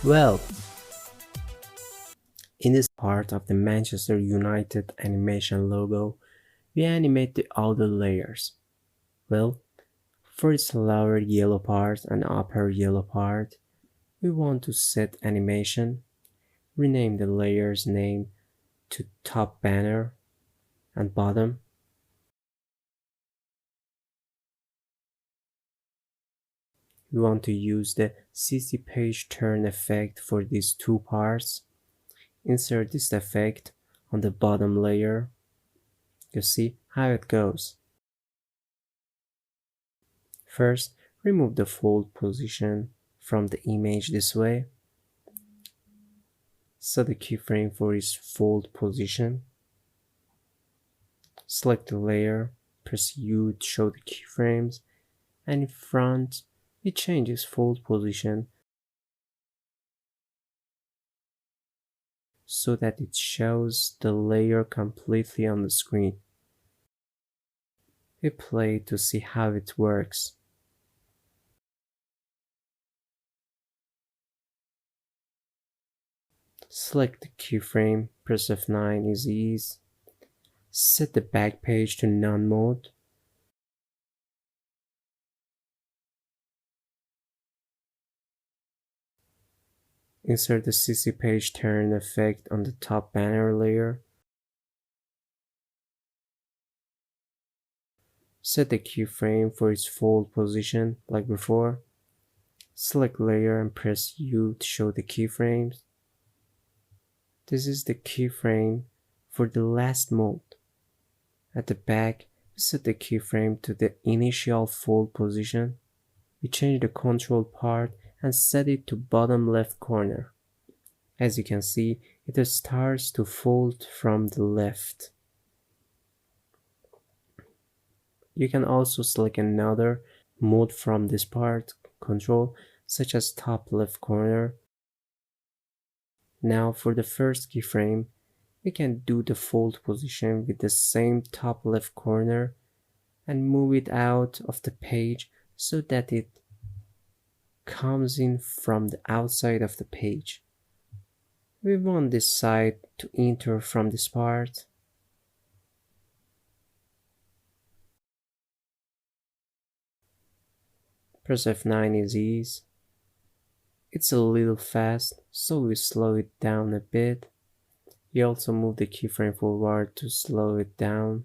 Well, in this part of the Manchester United animation logo, we animate the outer layers. Well, for its lower yellow part and upper yellow part, we want to set animation, rename the layer's name to top banner and bottom. We want to use the CC page turn effect for these two parts. Insert this effect on the bottom layer. You see how it goes. First, remove the fold position from the image this way. Set the keyframe for its fold position. Select the layer, press U to show the keyframes, and in front, we change its fold position so that it shows the layer completely on the screen. We play to see how it works. Select the keyframe, press F9 is ease. Set the back page to none mode. Insert the CC page turn effect on the top banner layer. Set the keyframe for its fold position like before. Select layer and press U to show the keyframes. This is the keyframe for the last mode. At the back, we set the keyframe to the initial fold position. We change the control part and set it to bottom left corner. As you can see, it starts to fold from the left. You can also select another mode from this part control, such as top left corner. Now for the first keyframe, we can do the fold position with the same top left corner and move it out of the page so that it comes in from the outside of the page. We want this side to enter from this part. Press F9 is ease. It's a little fast, so we slow it down a bit. We also move the keyframe forward to slow it down.